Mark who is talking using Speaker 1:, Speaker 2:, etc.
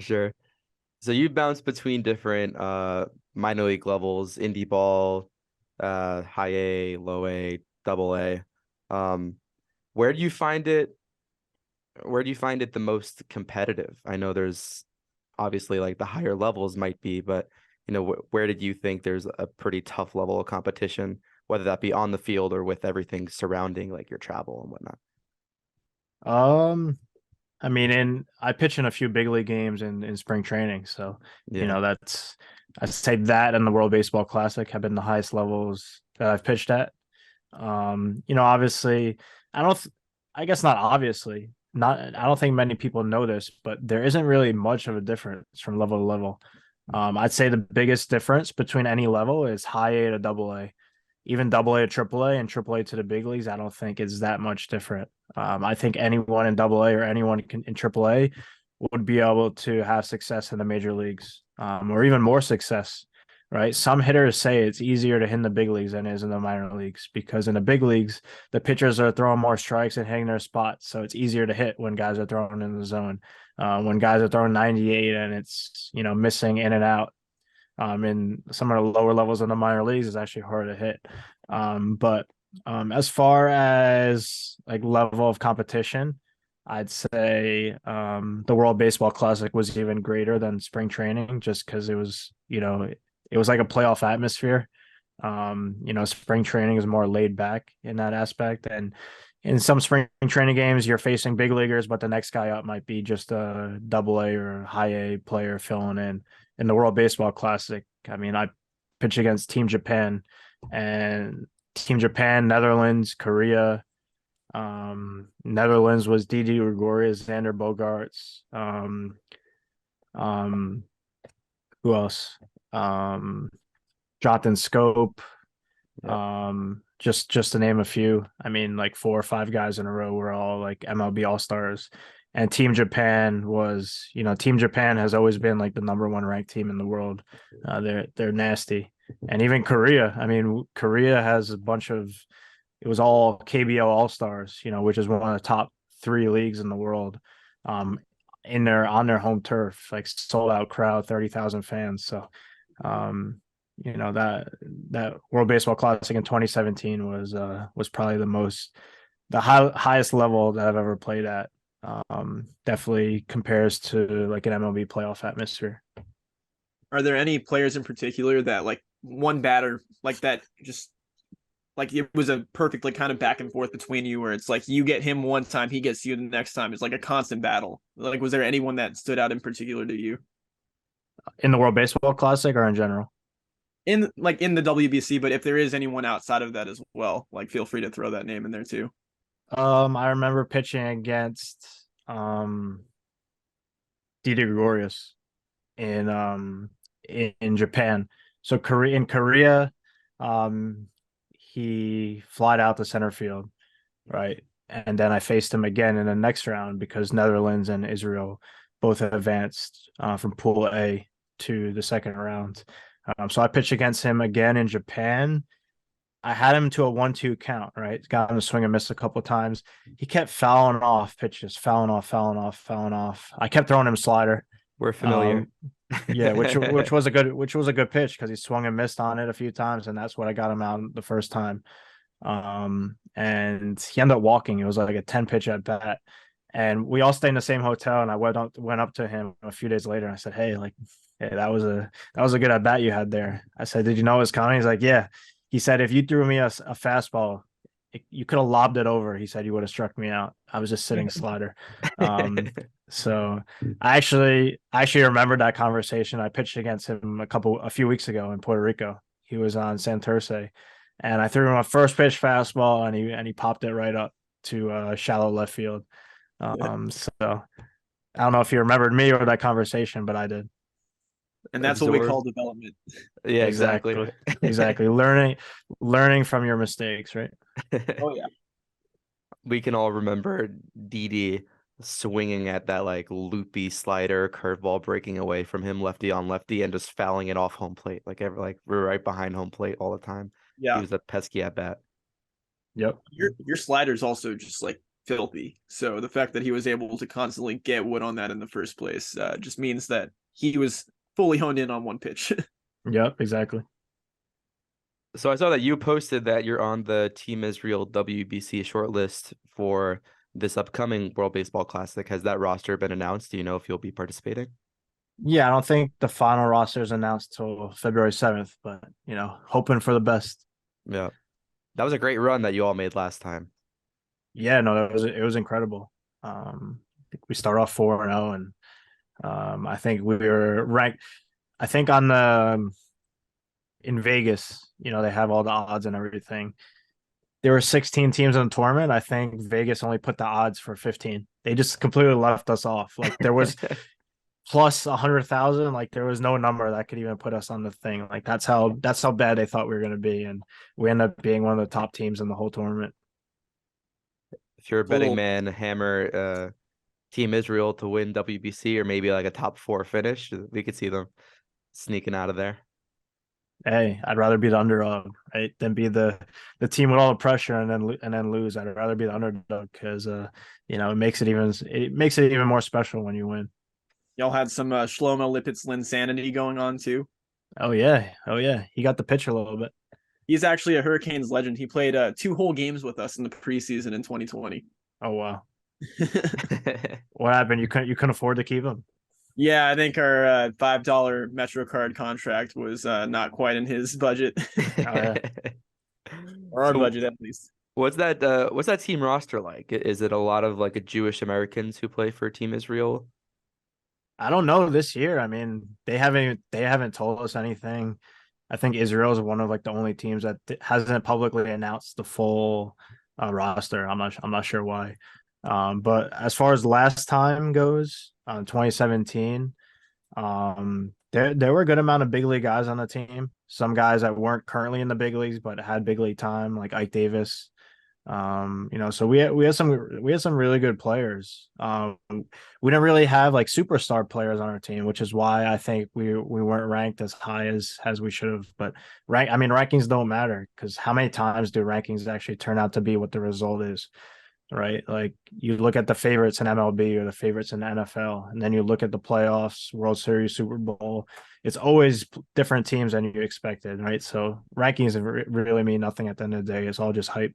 Speaker 1: For sure. So you bounce between different minor league levels, indie ball, high A, low A, double A. Um, where do you find it where do you find it the most competitive? I know there's obviously like the higher levels might be, but where did you think there's a pretty tough level of competition, whether that be on the field or with everything surrounding like your travel and whatnot?
Speaker 2: Um, I mean, I pitch in a few big league games in spring training, so
Speaker 1: Yeah.
Speaker 2: that's I'd say that and the World Baseball Classic have been the highest levels that I've pitched at. Obviously, I don't, I guess not obviously, I don't think many people know this, but there isn't really much of a difference from level to level. I'd say the biggest difference between any level is high A to double A. Even double A to triple A and triple A to the big leagues, I don't think is that much different. I think anyone in double A or anyone in triple A would be able to have success in the major leagues, or even more success, right? Some hitters say it's easier to hit in the big leagues than it is in the minor leagues because in the big leagues, the pitchers are throwing more strikes and hitting their spots. So it's easier to hit when guys are throwing in the zone. When guys are throwing 98 and it's, missing in and out. In some of the lower levels in the minor leagues, is actually hard to hit. But as far as like level of competition, I'd say the World Baseball Classic was even greater than spring training just because it was, it was like a playoff atmosphere. Spring training is more laid back in that aspect. And in some spring training games, you're facing big leaguers, but the next guy up might be just a double A or high A player filling in. In the World Baseball Classic, I mean, I pitch against Team Japan and Team Japan, Netherlands, Korea. Netherlands was Didi Gregorius, Xander Bogarts. Um, who else? Um, Jonathan Scope.
Speaker 1: Yep.
Speaker 2: Just to name a few. I mean, like 4 or 5 guys in a row were all like MLB All Stars. And Team Japan was, Team Japan has always been like the number one ranked team in the world. They're nasty. And even Korea. I mean, Korea has a bunch of it was all KBO All Stars, which is one of the top 3 leagues in the world. Um, in their on their home turf, like sold out crowd, 30,000 fans. So um, that World Baseball Classic in 2017 was probably highest level that I've ever played at. Definitely compares to like an MLB playoff atmosphere.
Speaker 3: Are there any players in particular that like one batter like that just like it was a perfect like kind of back and forth between you where it's like you get him one time, he gets you the next time. It's like a constant battle. Like was there anyone that stood out in particular to you?
Speaker 2: In the World Baseball Classic or in general?
Speaker 3: In the WBC, but if there is anyone outside of that as well, like feel free to throw that name in there too.
Speaker 2: I remember pitching against Didi Gregorius in in Japan. So Korea, he flied out to center field, right? And then I faced him again in the next round because Netherlands and Israel both advanced from Pool A to the second round. So I pitched against him again in Japan. I had him to a 1-2 count, right? Got him to swing and miss a couple of times. He kept fouling off pitches, fouling off, fouling off, fouling off. I kept throwing him slider.
Speaker 1: We're familiar.
Speaker 2: Um, yeah, which was a good pitch because he swung and missed on it a few times, and that's what I got him out the first time. And he ended up walking. It was like a 10 pitch at bat, and we all stayed in the same hotel. And I went up to him a few days later. And I said, "Hey, like, hey, that was a good at bat you had there." I said, "Did you know it was coming?" He's like, "Yeah." He said, "If you threw me a fastball, you could have lobbed it over." He said, "You would have struck me out. I was just sitting slider." Um, so I actually remembered that conversation. I pitched against him a few weeks ago in Puerto Rico. He was on Santurce, and I threw him a first pitch fastball, and he popped it right up to shallow left field. So I don't know if you remembered me or that conversation, but I did.
Speaker 3: And that's what we
Speaker 1: Absorb.
Speaker 3: call development.
Speaker 1: Yeah, exactly.
Speaker 2: Exactly. Exactly. Learning from your mistakes, right?
Speaker 3: Oh yeah.
Speaker 1: We can all remember Didi swinging at that like loopy slider curveball breaking away from him lefty on lefty and just fouling it off home plate like we're right behind home plate all the time. He
Speaker 3: Yeah.
Speaker 1: was a pesky at bat.
Speaker 2: Yep.
Speaker 3: Your slider's also just like filthy. So the fact that he was able to constantly get wood on that in the first place just means that he was fully honed in on one pitch.
Speaker 2: Yep, exactly.
Speaker 1: So I saw that you posted that you're on the Team Israel WBC shortlist for this upcoming World Baseball Classic. Has that roster been announced? Do you know if you'll be participating?
Speaker 2: Yeah, I don't think the final roster is announced till February 7th, but hoping for the best.
Speaker 1: Yeah. That was a great run that you all made last time.
Speaker 2: Yeah, no, it was incredible. I think we start off 4-0, and I think we were ranked. I think on the in Vegas, they have all the odds and everything. There were 16 teams in the tournament. I think Vegas only put the odds for 15. They just completely left us off. Like there was plus 100,000. Like there was no number that could even put us on the thing. Like that's how bad they thought we were going to be, and we ended up being one of the top teams in the whole tournament.
Speaker 1: If you're a betting man, hammer Team Israel to win WBC or maybe like a top 4 finish. We could see them sneaking out of there.
Speaker 2: Hey, I'd rather be the underdog, right, than be the team with all the pressure and then lose. I'd rather be the underdog because it makes it even more special when you win.
Speaker 3: Y'all had some Shlomo Lipitz's insanity going on too.
Speaker 2: Oh yeah, he got the pitch a little bit.
Speaker 3: He's actually a Hurricanes legend. He played 2 whole games with us in the preseason in 2020.
Speaker 2: Oh wow. What happened? You couldn't afford to keep him?
Speaker 3: Yeah, I think our $5 MetroCard contract was not quite in his budget. Or our budget at least.
Speaker 1: What's that team roster like? Is it a lot of like Jewish Americans who play for Team Israel?
Speaker 2: I don't know this year. I mean, they haven't told us anything. I think Israel is one of like the only teams that hasn't publicly announced the full roster. I'm not sure why. But as far as last time goes, 2017, there were a good amount of big league guys on the team. Some guys that weren't currently in the big leagues but had big league time, like Ike Davis. So we had some really good players. We didn't really have like superstar players on our team, which is why I think we weren't ranked as high as we should have. But rankings don't matter because how many times do rankings actually turn out to be what the result is? Right? Like you look at the favorites in MLB or the favorites in the NFL, and then you look at the playoffs, World Series, Super Bowl. It's always different teams than you expected, right? So rankings really mean nothing at the end of the day. It's all just hype.